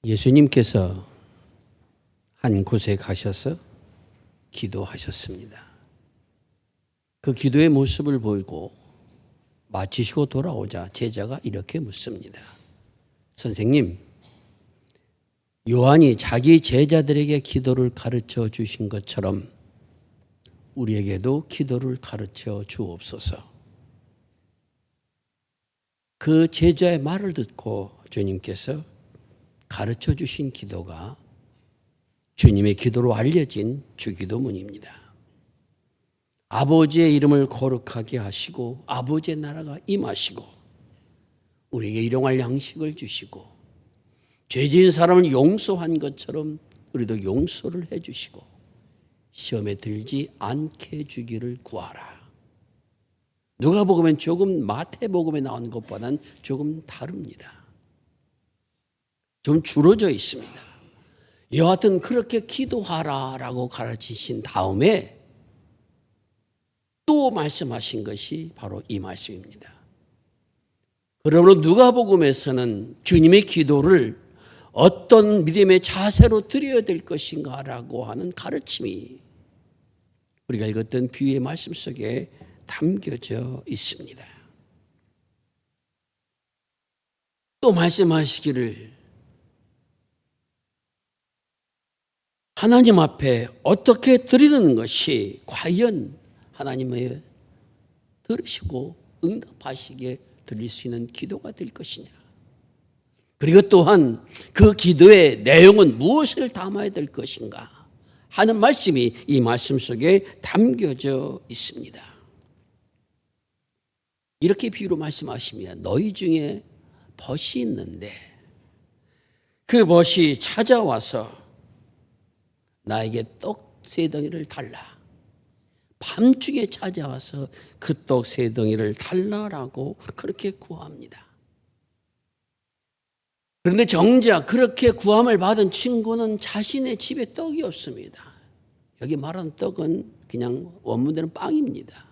예수님께서 한 곳에 가셔서 기도하셨습니다. 그 기도의 모습을 보고 마치시고 돌아오자 제자가 이렇게 묻습니다. 선생님, 요한이 자기 제자들에게 기도를 가르쳐 주신 것처럼 우리에게도 기도를 가르쳐 주옵소서. 그 제자의 말을 듣고 주님께서 가르쳐 주신 기도가 주님의 기도로 알려진 주기도문입니다. 아버지의 이름을 거룩하게 하시고 아버지의 나라가 임하시고 우리에게 일용할 양식을 주시고 죄지은 사람을 용서한 것처럼 우리도 용서를 해주시고 시험에 들지 않게 해주기를 구하라. 누가복음엔 조금 마태복음에 나온 것보다는 조금 다릅니다. 좀 줄어져 있습니다. 여하튼 그렇게 기도하라라고 가르치신 다음에 또 말씀하신 것이 바로 이 말씀입니다. 그러므로 누가복음에서는 주님의 기도를 어떤 믿음의 자세로 드려야 될 것인가라고 하는 가르침이 우리가 읽었던 비유의 말씀 속에 담겨져 있습니다. 또 말씀하시기를 하나님 앞에 어떻게 드리는 것이 과연 하나님의 들으시고 응답하시게 드릴 수 있는 기도가 될 것이냐. 그리고 또한 그 기도의 내용은 무엇을 담아야 될 것인가 하는 말씀이 이 말씀 속에 담겨져 있습니다. 이렇게 비유로 말씀하시면 너희 중에 벗이 있는데 그 벗이 찾아와서 나에게 떡 세 덩이를 달라. 밤중에 찾아와서 그 떡 세 덩이를 달라라고 그렇게 구합니다. 그런데 정작 그렇게 구함을 받은 친구는 자신의 집에 떡이 없습니다. 여기 말하는 떡은 그냥 원문대로 빵입니다.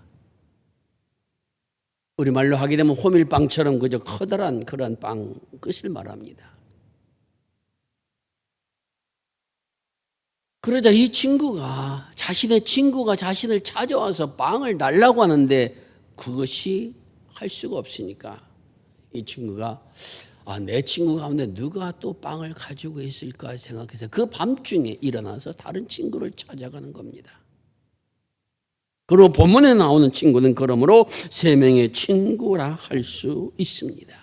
우리말로 하게 되면 호밀빵처럼 그저 커다란 그런 빵 끝을 말합니다. 그러자 이 친구가 자신의 친구가 자신을 찾아와서 빵을 달라고 하는데 그것이 할 수가 없으니까 이 친구가 내 친구 가운데 누가 또 빵을 가지고 있을까 생각해서 그 밤중에 일어나서 다른 친구를 찾아가는 겁니다. 그리고 본문에 나오는 친구는 그러므로 세 명의 친구라 할 수 있습니다.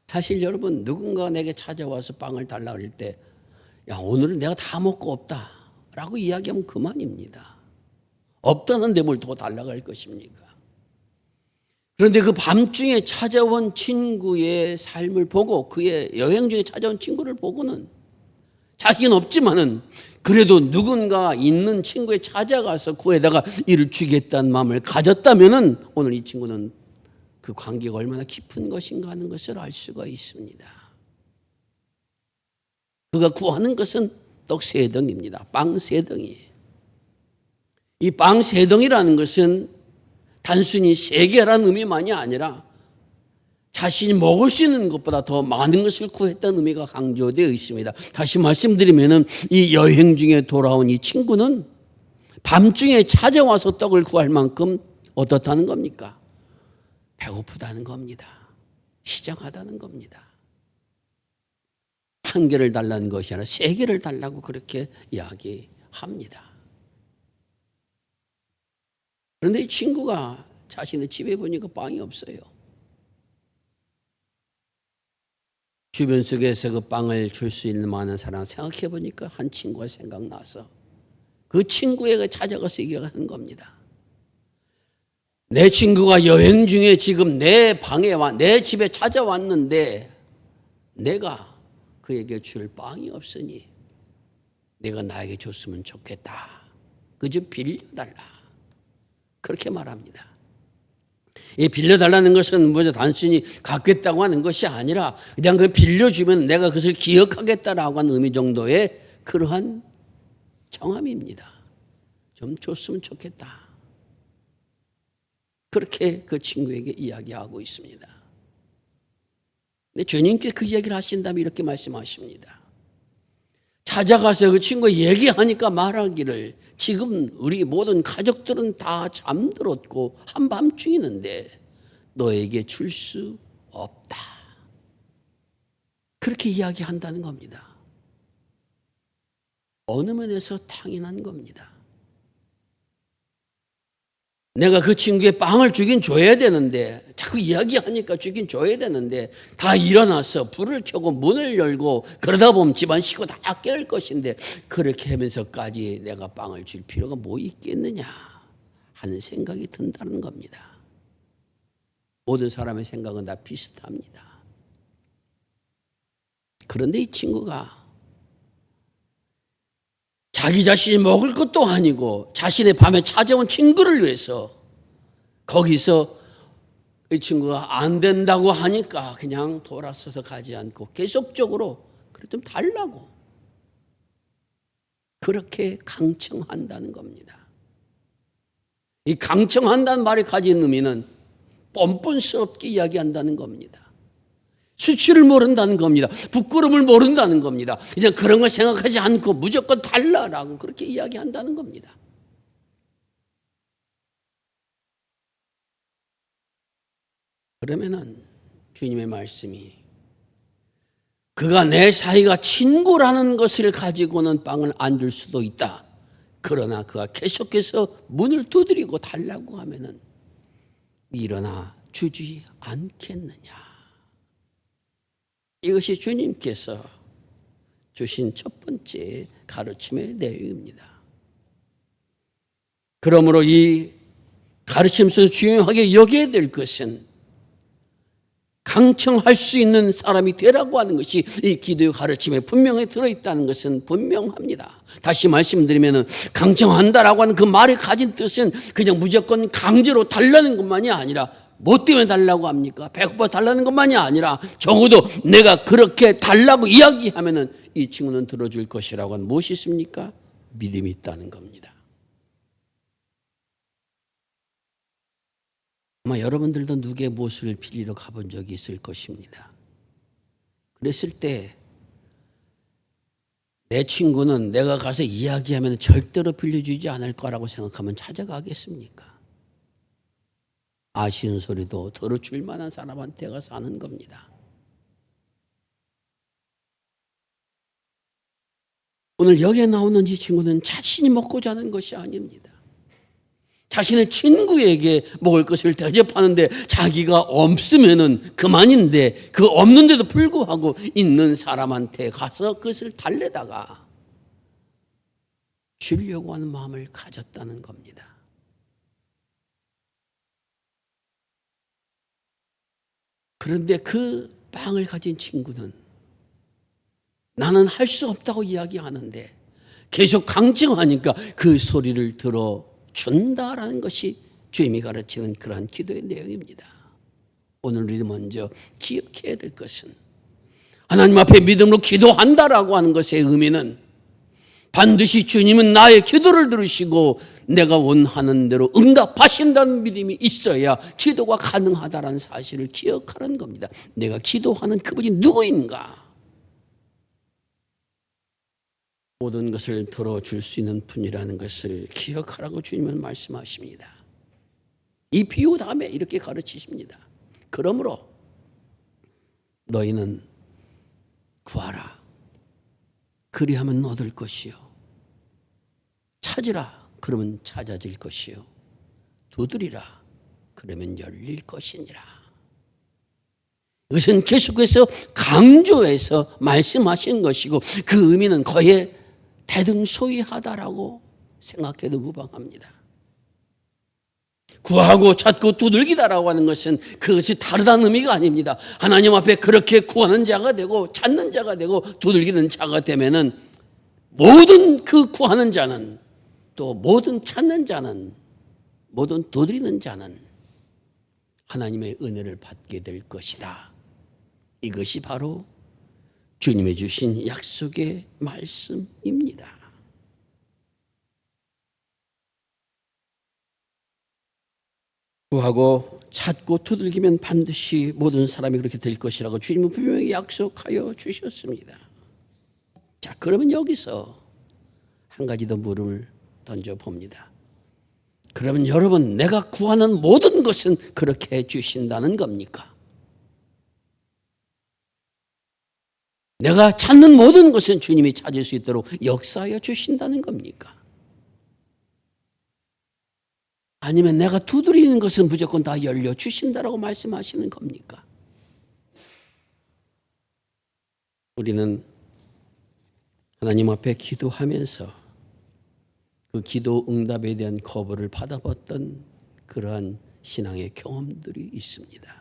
사실 여러분 누군가 내게 찾아와서 빵을 달라고 할 때 오늘은 내가 다 먹고 없다 라고 이야기하면 그만입니다. 없다는데 뭘 더 달라고 할 것입니까? 그런데 그 밤중에 찾아온 친구의 삶을 보고 그의 여행 중에 찾아온 친구를 보고는 자기는 없지만은 그래도 누군가 있는 친구에 찾아가서 구해다가 이를 주겠다는 마음을 가졌다면은 오늘 이 친구는 그 관계가 얼마나 깊은 것인가 하는 것을 알 수가 있습니다. 그가 구하는 것은 떡 세 덩이입니다. 빵 세 덩이. 이 빵 세 덩이라는 것은 단순히 세 개라는 의미만이 아니라 자신이 먹을 수 있는 것보다 더 많은 것을 구했다는 의미가 강조되어 있습니다. 다시 말씀드리면 이 여행 중에 돌아온 이 친구는 밤중에 찾아와서 떡을 구할 만큼 어떻다는 겁니까? 배고프다는 겁니다. 시장하다는 겁니다. 한 개를 달라는 것이 아니라 세 개를 달라고 그렇게 이야기합니다. 그런데 이 친구가 자신의 집에 보니까 빵이 없어요. 주변 속에서 그 빵을 줄 수 있는 많은 사람 생각해 보니까 한 친구가 생각나서 그 친구에게 찾아가서 얘기를 하는 겁니다. 내 친구가 여행 중에 지금 내 방에 내 집에 찾아왔는데 내가 그에게 줄 빵이 없으니 내가 나에게 줬으면 좋겠다. 그 좀 빌려달라. 그렇게 말합니다. 이 빌려달라는 것은 뭐죠? 단순히 갖겠다고 하는 것이 아니라 그냥 그 빌려주면 내가 그것을 기억하겠다라고 하는 의미 정도의 그러한 정함입니다. 좀 줬으면 좋겠다. 그렇게 그 친구에게 이야기하고 있습니다. 근데 주님께 그 얘기를 하신다면 이렇게 말씀하십니다. 찾아가서 그 친구가 얘기하니까 말하기를 지금 우리 모든 가족들은 다 잠들었고 한밤중이는데 너에게 줄 수 없다. 그렇게 이야기한다는 겁니다. 어느 면에서 당연한 겁니다. 내가 그 친구에 빵을 주긴 줘야 되는데 자꾸 이야기하니까 주긴 줘야 되는데 다 일어나서 불을 켜고 문을 열고 그러다 보면 집안 식구 다 깨울 것인데 그렇게 하면서까지 내가 빵을 줄 필요가 뭐 있겠느냐 하는 생각이 든다는 겁니다. 모든 사람의 생각은 다 비슷합니다. 그런데 이 친구가 자기 자신이 먹을 것도 아니고 자신의 밤에 찾아온 친구를 위해서 거기서 이 친구가 안 된다고 하니까 그냥 돌아서서 가지 않고 계속적으로 그래 좀 달라고 그렇게 강청한다는 겁니다. 이 강청한다는 말이 가진 의미는 뻔뻔스럽게 이야기한다는 겁니다. 수치를 모른다는 겁니다. 부끄러움을 모른다는 겁니다. 그냥 그런 걸 생각하지 않고 무조건 달라라고 그렇게 이야기한다는 겁니다. 그러면은 주님의 말씀이 그가 내 사이가 친구라는 것을 가지고는 빵을 안 줄 수도 있다. 그러나 그가 계속해서 문을 두드리고 달라고 하면은 일어나 주지 않겠느냐. 이것이 주님께서 주신 첫 번째 가르침의 내용입니다. 그러므로 이 가르침 속에서 중요하게 여겨야 될 것은 강청할 수 있는 사람이 되라고 하는 것이 이 기도의 가르침에 분명히 들어있다는 것은 분명합니다. 다시 말씀드리면 강청한다라고 하는 그 말이 가진 뜻은 그냥 무조건 강제로 달라는 것만이 아니라 뭐 때문에 달라고 합니까? 배고파 달라는 것만이 아니라 적어도 내가 그렇게 달라고 이야기하면은 이 친구는 들어줄 것이라고 하는 무엇이 있습니까? 믿음이 있다는 겁니다. 아마 여러분들도 누구의 무엇을 빌리러 가본 적이 있을 것입니다. 그랬을 때 내 친구는 내가 가서 이야기하면 절대로 빌려주지 않을 거라고 생각하면 찾아가겠습니까? 아쉬운 소리도 들어줄 만한 사람한테 가서 하는 겁니다. 오늘 여기에 나오는 이 친구는 자신이 먹고자 하는 것이 아닙니다. 자신의 친구에게 먹을 것을 대접하는데 자기가 없으면은 그만인데 그 없는데도 불구하고 있는 사람한테 가서 그것을 달래다가 주려고 하는 마음을 가졌다는 겁니다. 그런데 그 빵을 가진 친구는 나는 할 수 없다고 이야기하는데 계속 강증하니까 그 소리를 들어준다라는 것이 주님이 가르치는 그러한 기도의 내용입니다. 오늘 우리 먼저 기억해야 될 것은 하나님 앞에 믿음으로 기도한다라고 하는 것의 의미는 반드시 주님은 나의 기도를 들으시고 내가 원하는 대로 응답하신다는 믿음이 있어야 기도가 가능하다는 사실을 기억하는 겁니다. 내가 기도하는 그분이 누구인가? 모든 것을 들어줄 수 있는 분이라는 것을 기억하라고 주님은 말씀하십니다. 이 비유 다음에 이렇게 가르치십니다. 그러므로 너희는 구하라. 그리하면 얻을 것이요. 찾으라. 그러면 찾아질 것이요. 두드리라. 그러면 열릴 것이니라. 이것은 계속해서 강조해서 말씀하신 것이고 그 의미는 거의 대등소이하다라고 생각해도 무방합니다. 구하고 찾고 두들기다라고 하는 것은 그것이 다르다는 의미가 아닙니다. 하나님 앞에 그렇게 구하는 자가 되고 찾는 자가 되고 두들기는 자가 되면은 모든 그 구하는 자는 또 모든 찾는 자는 모든 두드리는 자는 하나님의 은혜를 받게 될 것이다. 이것이 바로 주님이 주신 약속의 말씀입니다. 구하고 찾고 두들기면 반드시 모든 사람이 그렇게 될 것이라고 주님은 분명히 약속하여 주셨습니다. 자, 그러면 여기서 한 가지 더 물음을 던져봅니다. 그러면 여러분, 내가 구하는 모든 것은 그렇게 해 주신다는 겁니까? 내가 찾는 모든 것은 주님이 찾을 수 있도록 역사하여 주신다는 겁니까? 아니면 내가 두드리는 것은 무조건 다 열려 주신다라고 말씀하시는 겁니까? 우리는 하나님 앞에 기도하면서 그 기도 응답에 대한 거부를 받아봤던 그러한 신앙의 경험들이 있습니다.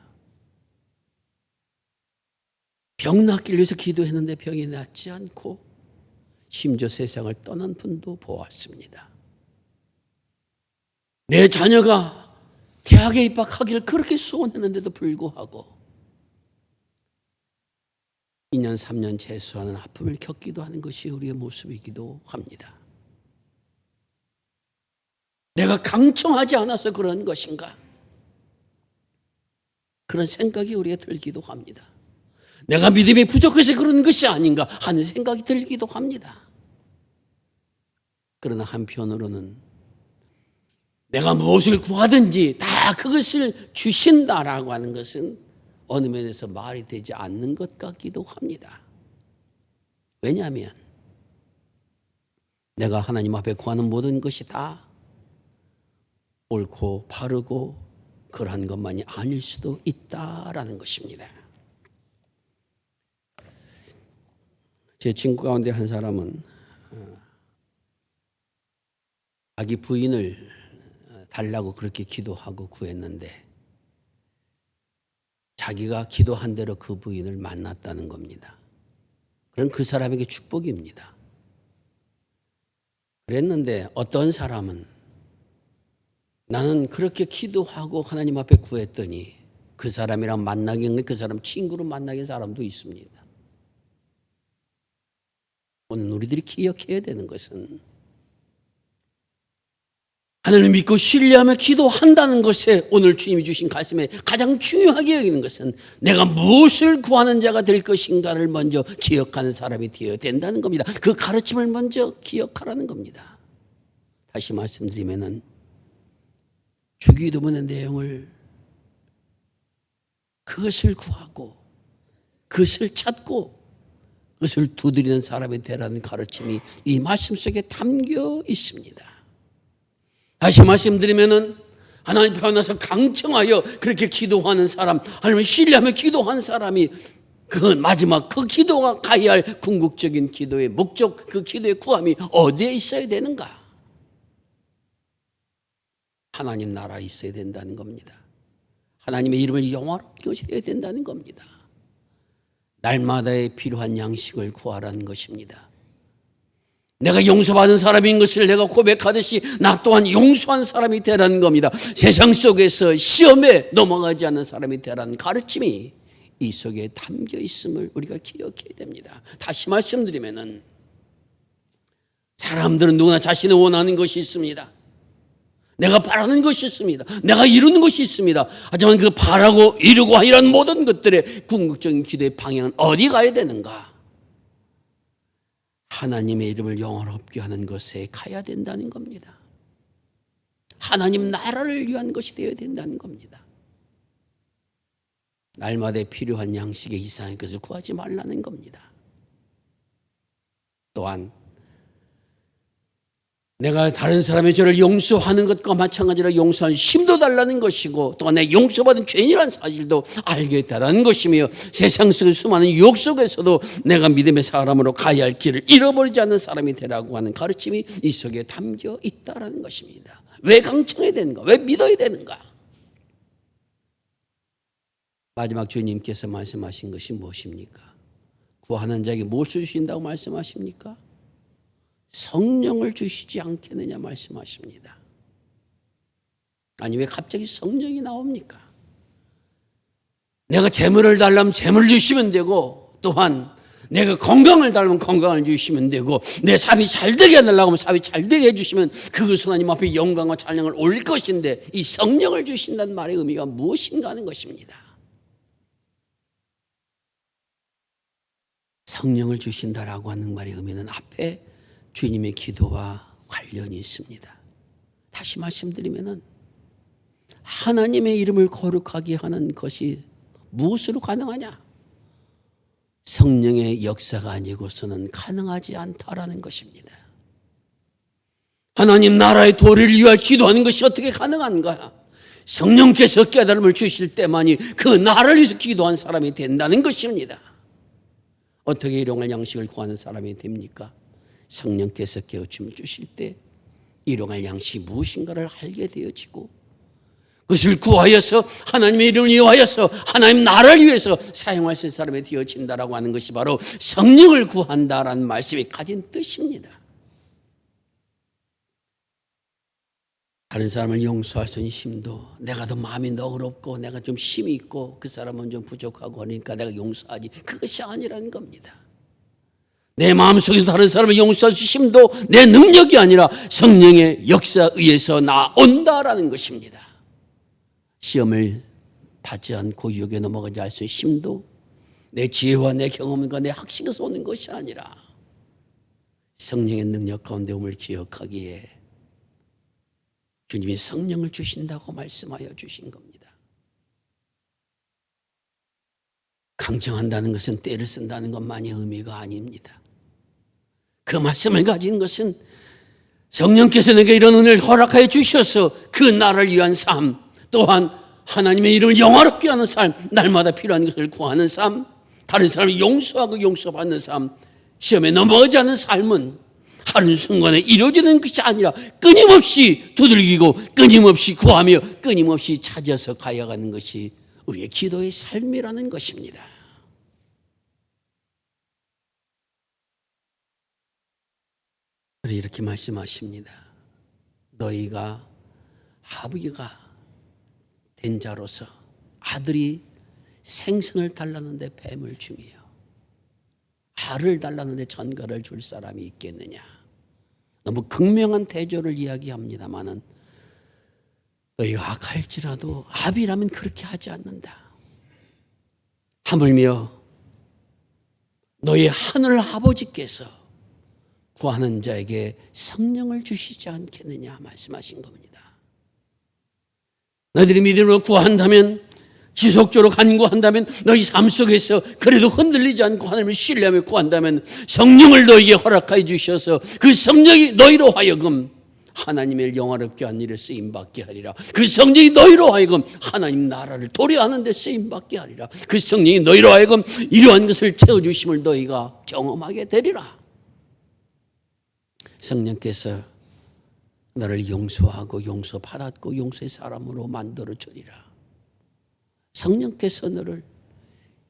병 낫기를 위해서 기도했는데 병이 낫지 않고 심지어 세상을 떠난 분도 보았습니다. 내 자녀가 대학에 입학하기를 그렇게 소원했는데도 불구하고 2년, 3년 재수하는 아픔을 겪기도 하는 것이 우리의 모습이기도 합니다. 내가 강청하지 않아서 그런 것인가? 그런 생각이 우리에 들기도 합니다. 내가 믿음이 부족해서 그런 것이 아닌가 하는 생각이 들기도 합니다. 그러나 한편으로는 내가 무엇을 구하든지 다 그것을 주신다라고 하는 것은 어느 면에서 말이 되지 않는 것 같기도 합니다. 왜냐하면 내가 하나님 앞에 구하는 모든 것이 다 옳고 바르고 그러한 것만이 아닐 수도 있다라는 것입니다. 제 친구 가운데 한 사람은 자기 부인을 달라고 그렇게 기도하고 구했는데 자기가 기도한 대로 그 부인을 만났다는 겁니다. 그럼 그 사람에게 축복입니다. 그랬는데 어떤 사람은 나는 그렇게 기도하고 하나님 앞에 구했더니 그 사람이랑 만나긴 그 사람 친구로 만나긴 사람도 있습니다. 오늘 우리들이 기억해야 되는 것은 하나님을 믿고 신뢰하며 기도한다는 것에 오늘 주님이 주신 가슴에 가장 중요하게 여기는 것은 내가 무엇을 구하는 자가 될 것인가를 먼저 기억하는 사람이 되어야 된다는 겁니다. 그 가르침을 먼저 기억하라는 겁니다. 다시 말씀드리면은 주기도문의 내용을 그것을 구하고 그것을 찾고 그것을 두드리는 사람이 되라는 가르침이 이 말씀 속에 담겨 있습니다. 다시 말씀드리면은 하나님 앞에 나서 강청하여 그렇게 기도하는 사람, 하나님을 신뢰하며 기도한 사람이 그 마지막 그 기도가 가야 할 궁극적인 기도의 목적, 그 기도의 구함이 어디에 있어야 되는가? 하나님 나라에 있어야 된다는 겁니다. 하나님의 이름을 영화롭게 하셔야 된다는 겁니다. 날마다의 필요한 양식을 구하라는 것입니다. 내가 용서받은 사람인 것을 내가 고백하듯이 나 또한 용서한 사람이 되라는 겁니다. 세상 속에서 시험에 넘어가지 않는 사람이 되라는 가르침이 이 속에 담겨 있음을 우리가 기억해야 됩니다. 다시 말씀드리면은 사람들은 누구나 자신이 원하는 것이 있습니다. 내가 바라는 것이 있습니다. 내가 이루는 것이 있습니다. 하지만 그 바라고 이루고 이런 모든 것들의 궁극적인 기도의 방향은 어디 가야 되는가? 하나님의 이름을 영원롭게 하는 것에 가야 된다는 겁니다. 하나님 나라를 위한 것이 되어야 된다는 겁니다. 날마다 필요한 양식의 이상의 것을 구하지 말라는 겁니다. 또한 내가 다른 사람의 죄를 용서하는 것과 마찬가지로 용서하는 힘도 달라는 것이고 또한 내 용서받은 죄인이라는 사실도 알게 달라는 것이며 세상 속의 수많은 유혹 속에서도 내가 믿음의 사람으로 가야 할 길을 잃어버리지 않는 사람이 되라고 하는 가르침이 이 속에 담겨 있다는 것입니다. 왜 강청해야 되는가? 왜 믿어야 되는가? 마지막 주님께서 말씀하신 것이 무엇입니까? 구하는 자에게 무엇을 주신다고 말씀하십니까? 성령을 주시지 않겠느냐 말씀하십니다. 아니 왜 갑자기 성령이 나옵니까? 내가 재물을 달라면 재물을 주시면 되고 또한 내가 건강을 달라면 건강을 주시면 되고, 내 삶이 잘 되게 해달라고 하면 삶이 잘 되게 해주시면 그것은 하나님 앞에 영광과 찬양을 올릴 것인데, 이 성령을 주신다는 말의 의미가 무엇인가 하는 것입니다. 성령을 주신다라고 하는 말의 의미는 앞에 주님의 기도와 관련이 있습니다. 다시 말씀드리면은 하나님의 이름을 거룩하게 하는 것이 무엇으로 가능하냐? 성령의 역사가 아니고서는 가능하지 않다라는 것입니다. 하나님 나라의 도리를 위하여 기도하는 것이 어떻게 가능한가? 성령께서 깨달음을 주실 때만이 그 나라를 위해서 기도한 사람이 된다는 것입니다. 어떻게 일용할 양식을 구하는 사람이 됩니까? 성령께서 깨우침을 주실 때 일용할 양식이 무엇인가를 알게 되어지고, 그것을 구하여서 하나님의 이름을 위하여서 하나님 나라를 위해서 사용할 수 있는 사람이 되어진다라고 하는 것이 바로 성령을 구한다라는 말씀이 가진 뜻입니다. 다른 사람을 용서할 수 있는 힘도, 내가 더 마음이 너그럽고 내가 좀 힘이 있고 그 사람은 좀 부족하고 하니까 내가 용서하지, 그것이 아니라는 겁니다. 내 마음속에서 다른 사람을 용서할 수 있는 힘도 내 능력이 아니라 성령의 역사에 의해서 나온다라는 것입니다. 시험을 받지 않고 유혹에 넘어가지 않을 수 있는 힘도 내 지혜와 내 경험과 내 학식에서 오는 것이 아니라 성령의 능력 가운데 옴을 기억하기에 주님이 성령을 주신다고 말씀하여 주신 겁니다. 강정한다는 것은 때를 쓴다는 것만이 의미가 아닙니다. 그 말씀을 가진 것은 성령께서 내게 이런 은혜를 허락하여 주셔서 그 나라를 위한 삶, 또한 하나님의 이름을 영화롭게 하는 삶, 날마다 필요한 것을 구하는 삶, 다른 사람을 용서하고 용서받는 삶, 시험에 넘어가지 않는 삶은 한순간에 이루어지는 것이 아니라 끊임없이 두들기고 끊임없이 구하며 끊임없이 찾아서 가야가는 것이 우리의 기도의 삶이라는 것입니다. 이렇게 말씀하십니다. 너희가 아버지가 된 자로서 아들이 생선을 달라는데 뱀을 주며 알을 달라는데 전갈을 줄 사람이 있겠느냐. 너무 극명한 대조를 이야기합니다마는 너희가 악할지라도 아비라면 그렇게 하지 않는다. 하물며 너희 하늘 아버지께서 구하는 자에게 성령을 주시지 않겠느냐 말씀하신 겁니다. 너희들이 믿음으로 구한다면, 지속적으로 간구한다면, 너희 삶 속에서 그래도 흔들리지 않고 하나님을 신뢰하며 구한다면 성령을 너희에게 허락하여 주셔서 그 성령이 너희로 하여금 하나님의 영화롭게 한 일에 쓰임받게 하리라. 그 성령이 너희로 하여금 하나님 나라를 도래하는 데 쓰임받게 하리라. 그 성령이 너희로 하여금 이러한 것을 채워주심을 너희가 경험하게 되리라. 성령께서 너를 용서하고 용서받았고 용서의 사람으로 만들어 주리라. 성령께서 너를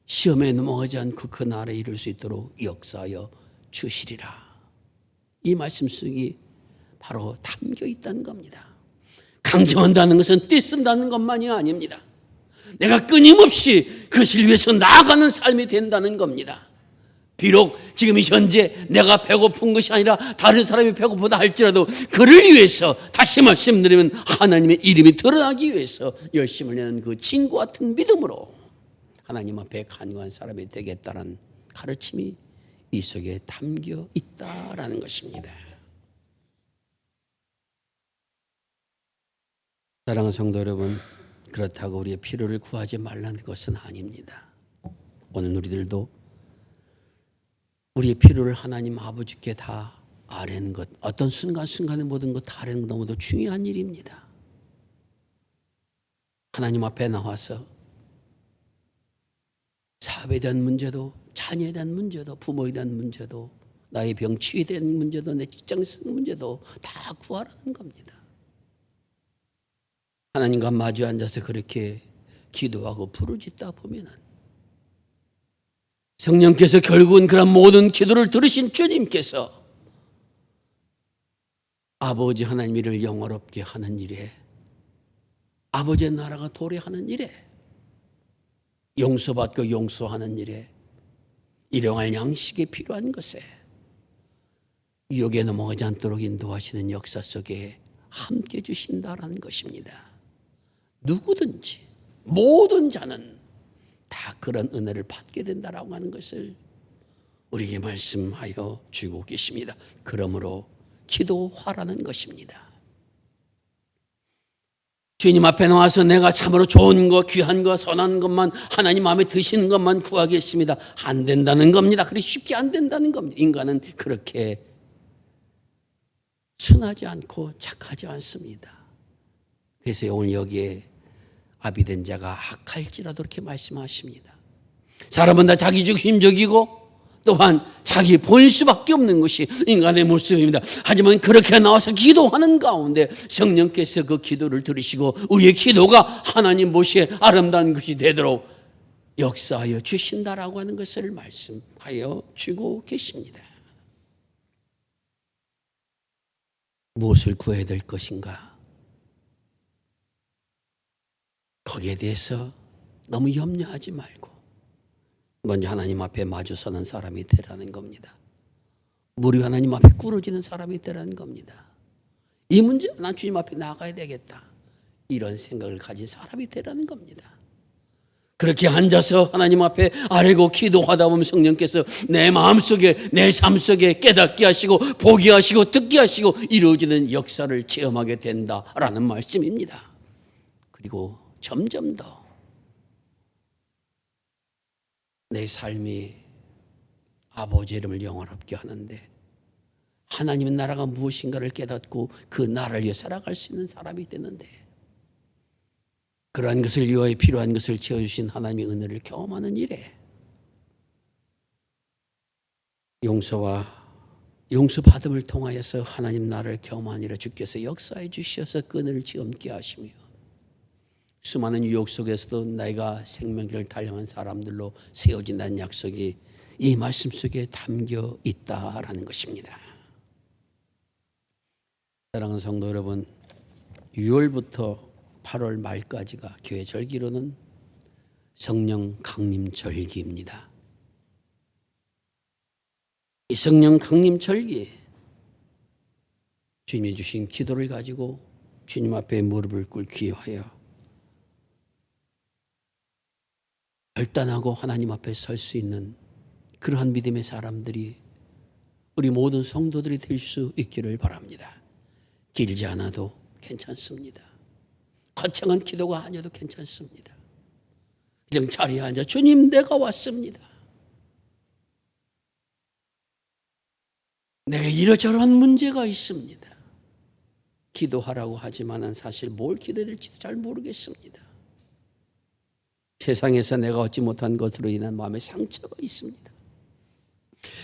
시험에 넘어가지 않고 그 나라에 이룰 수 있도록 역사하여 주시리라. 이 말씀 속이 바로 담겨 있다는 겁니다. 강정한다는 것은 떼쓴다는 것만이 아닙니다. 내가 끊임없이 그것을 위해서 나아가는 삶이 된다는 겁니다. 비록 지금 이 현재 내가 배고픈 것이 아니라 다른 사람이 배고프다 할지라도 그를 위해서, 다시 말씀드리면 하나님의 이름이 드러나기 위해서 열심을 내는 그 친구 같은 믿음으로 하나님 앞에 간구한 사람이 되겠다는 가르침이 이 속에 담겨 있다라는 것입니다. 사랑하는 성도 여러분, 그렇다고 우리의 필요를 구하지 말라는 것은 아닙니다. 오늘 우리들도 우리의 필요를 하나님 아버지께 다 아뢰는 것, 어떤 순간순간의 모든 것 다 아뢰는 것 너무도 중요한 일입니다. 하나님 앞에 나와서 사업에 대한 문제도, 자녀에 대한 문제도, 부모에 대한 문제도, 나의 병치유에 대한 문제도, 내 직장 문제도 다 구하라는 겁니다. 하나님과 마주 앉아서 그렇게 기도하고 부르짖다 보면은 성령께서 결국은 그런 모든 기도를 들으신 주님께서 아버지 하나님 이를 영화롭게 하는 일에, 아버지의 나라가 도래하는 일에, 용서받고 용서하는 일에, 일용할 양식이 필요한 것에 유혹에 넘어가지 않도록 인도하시는 역사 속에 함께 주신다라는 것입니다. 누구든지 모든 자는 다 그런 은혜를 받게 된다라고 하는 것을 우리에게 말씀하여 주고 계십니다. 그러므로 기도하라는 것입니다. 주님 앞에 나와서 내가 참으로 좋은 것, 귀한 것, 선한 것만, 하나님 마음에 드시는 것만 구하겠습니다. 안 된다는 겁니다. 그리 쉽게 안 된다는 겁니다. 인간은 그렇게 순하지 않고 착하지 않습니다. 그래서 오늘 여기에 아비된 자가 악할지라도 이렇게 말씀하십니다. 사람은 다 자기중심적이고 또한 자기 볼 수밖에 없는 것이 인간의 모습입니다. 하지만 그렇게 나와서 기도하는 가운데 성령께서 그 기도를 들으시고 우리의 기도가 하나님 보시기에 아름다운 것이 되도록 역사하여 주신다라고 하는 것을 말씀하여 주고 계십니다. 무엇을 구해야 될 것인가? 거기에 대해서 너무 염려하지 말고 먼저 하나님 앞에 마주서는 사람이 되라는 겁니다. 무리 하나님 앞에 꿇어지는 사람이 되라는 겁니다. 이 문제 난 주님 앞에 나가야 되겠다. 이런 생각을 가진 사람이 되라는 겁니다. 그렇게 앉아서 하나님 앞에 아뢰고 기도하다 보면 성령께서 내 마음속에 내 삶 속에 깨닫게 하시고 보게 하시고 듣게 하시고 이루어지는 역사를 체험하게 된다라는 말씀입니다. 그리고 점점 더 내 삶이 아버지 이름을 영원롭게 하는데 하나님의 나라가 무엇인가를 깨닫고 그 나라를 위해 살아갈 수 있는 사람이 되는데 그러한 것을 위하여 필요한 것을 채워주신 하나님의 은혜를 경험하는 일에 용서와 용서받음을 통하여서 하나님 나라를 경험하는 일에 주께서 역사해 주셔서 그 은혜를 체험케 하시며 수많은 유혹 속에서도 내가 생명길을 달려간 사람들로 세워진다는 약속이 이 말씀 속에 담겨 있다라는 것입니다. 사랑하는 성도 여러분, 6월부터 8월 말까지가 교회 절기로는 성령 강림 절기입니다. 이 성령 강림 절기, 주님이 주신 기도를 가지고 주님 앞에 무릎을 꿇기 위하여 결단하고 하나님 앞에 설 수 있는 그러한 믿음의 사람들이 우리 모든 성도들이 될 수 있기를 바랍니다. 길지 않아도 괜찮습니다. 거창한 기도가 아니어도 괜찮습니다. 그냥 자리에 앉아 주님 내가 왔습니다. 내가 이러저러한 문제가 있습니다. 기도하라고 하지만은 사실 뭘 기도해야 될지도 잘 모르겠습니다. 세상에서 내가 얻지 못한 것으로 인한 마음의 상처가 있습니다.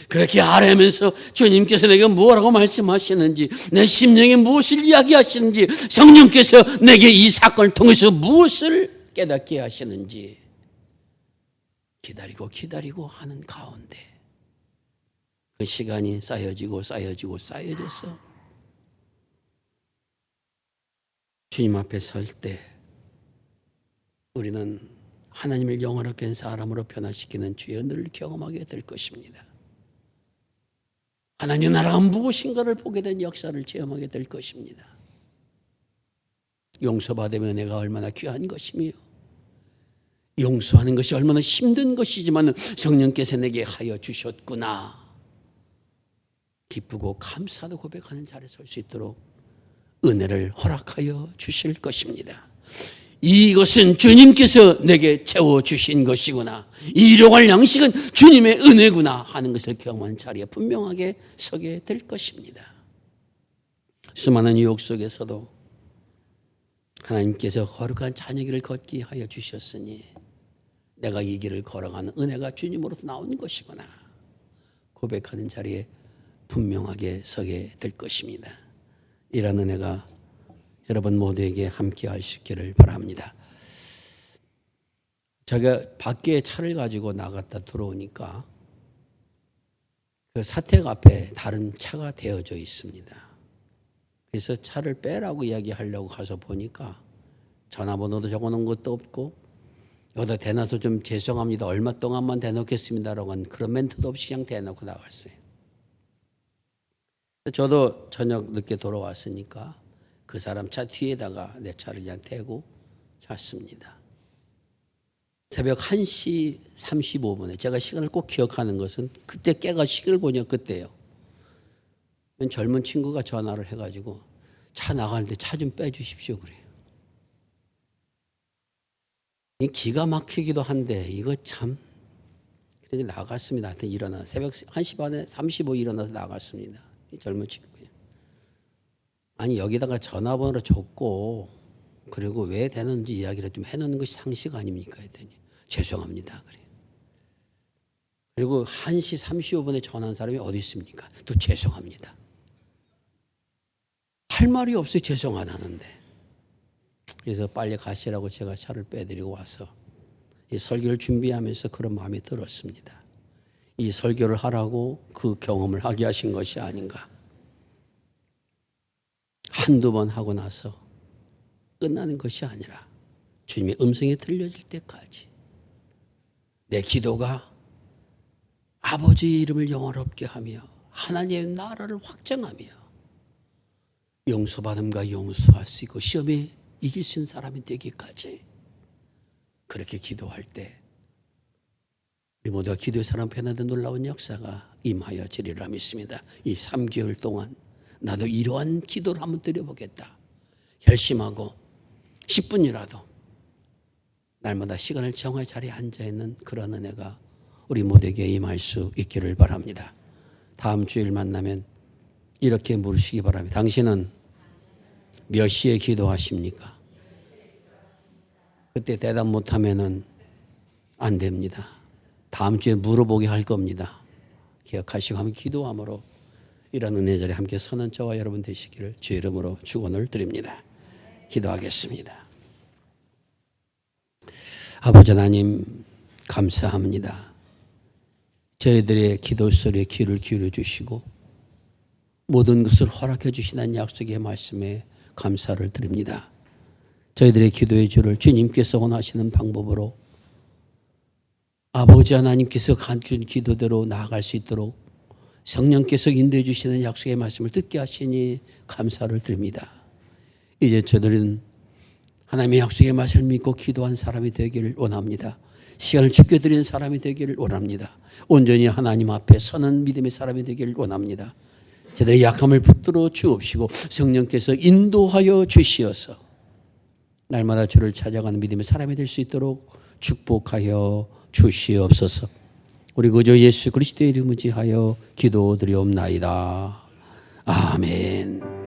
그렇게 아뢰면서 주님께서 내게 뭐라고 말씀하시는지 내 심령에 무엇을 이야기하시는지 성령께서 내게 이 사건을 통해서 무엇을 깨닫게 하시는지 기다리고 하는 가운데 그 시간이 쌓여져서 주님 앞에 설 때 우리는 하나님을 영원하게 한 사람으로 변화시키는 주의 은혜를 경험하게 될 것입니다. 하나님의 나라가 무엇인가를 보게 된 역사를 체험하게 될 것입니다. 용서받으면 은혜가 얼마나 귀한 것이며 용서하는 것이 얼마나 힘든 것이지만 성령께서 내게 하여 주셨구나. 기쁘고 감사도 고백하는 자리에 설 수 있도록 은혜를 허락하여 주실 것입니다. 이것은 주님께서 내게 채워주신 것이구나. 이 일용할 양식은 주님의 은혜구나 하는 것을 경험한 자리에 분명하게 서게 될 것입니다. 수많은 유혹 속에서도 하나님께서 거룩한 자녀길을 걷게 하여 주셨으니 내가 이 길을 걸어가는 은혜가 주님으로서 나온 것이구나 고백하는 자리에 분명하게 서게 될 것입니다. 이런 은혜가 여러분 모두에게 함께 하시기를 바랍니다. 제가 밖에 차를 가지고 나갔다 들어오니까 그 사택 앞에 다른 차가 대여져 있습니다. 그래서 차를 빼라고 이야기하려고 가서 보니까 전화번호도 적어놓은 것도 없고 여기다 대놔서 좀 죄송합니다. 얼마 동안만 대놓겠습니다라고 한 그런 멘트도 없이 그냥 대놓고 나갔어요. 저도 저녁 늦게 돌아왔으니까 그 사람 차 뒤에다가 내 차를 그냥 대고 잤습니다. 새벽 1시 35분에 제가 시간을 꼭 기억하는 것은 그때 깨가 식을 보냐 그때요. 젊은 친구가 전화를 해가지고 차 나가는데 차 좀 빼주십시오 그래요. 기가 막히기도 한데 이거 참 그래서 나갔습니다. 하여튼 일어나 새벽 1시 반에 35 일어나서 나갔습니다. 이 젊은 친구요. 아니 여기다가 전화번호를 줬고 그리고 왜 되는지 이야기를 좀 해놓는 것이 상식 아닙니까? 했더니 죄송합니다. 그래. 그리고 1시 35분에 전화한 사람이 어디 있습니까? 또 죄송합니다. 할 말이 없어요. 죄송 안 하는데. 그래서 빨리 가시라고 제가 차를 빼드리고 와서 이 설교를 준비하면서 그런 마음이 들었습니다. 이 설교를 하라고 그 경험을 하게 하신 것이 아닌가. 한두 번 하고 나서 끝나는 것이 아니라 주님의 음성이 들려질 때까지 내 기도가 아버지의 이름을 영화롭게 하며 하나님의 나라를 확장하며 용서받음과 용서할 수 있고 시험에 이길 수 있는 사람이 되기까지 그렇게 기도할 때 우리 모두가 기도의 사람 편한데 놀라운 역사가 임하여 지리라 믿습니다. 이 3개월 동안 나도 이러한 기도를 한번 드려보겠다. 결심하고 10분이라도 날마다 시간을 정할 자리에 앉아있는 그런 은혜가 우리 모두에게 임할 수 있기를 바랍니다. 다음 주일 만나면 이렇게 물으시기 바랍니다. 당신은 몇 시에 기도하십니까? 그때 대답 못하면 안 됩니다. 다음 주에 물어보게 할 겁니다. 기억하시고 함께 기도함으로 이런 은혜 자리에 함께 서는 저와 여러분 되시기를 주의 이름으로 축원을 드립니다. 기도하겠습니다. 아버지 하나님 감사합니다. 저희들의 기도 소리에 귀를 기울여 주시고 모든 것을 허락해 주시는 약속의 말씀에 감사를 드립니다. 저희들의 기도의 줄을 주님께서 원하시는 방법으로 아버지 하나님께서 가르친 기도대로 나아갈 수 있도록 성령께서 인도해 주시는 약속의 말씀을 듣게 하시니 감사를 드립니다. 이제 저들은 하나님의 약속의 말씀을 믿고 기도한 사람이 되기를 원합니다. 시간을 죽게 드리는 사람이 되기를 원합니다. 온전히 하나님 앞에 서는 믿음의 사람이 되기를 원합니다. 저들의 약함을 붙들어 주옵시고 성령께서 인도하여 주시어서 날마다 주를 찾아가는 믿음의 사람이 될 수 있도록 축복하여 주시옵소서. 우리 구주 예수 그리스도의 이름을 지하여 기도드리옵나이다. 아멘.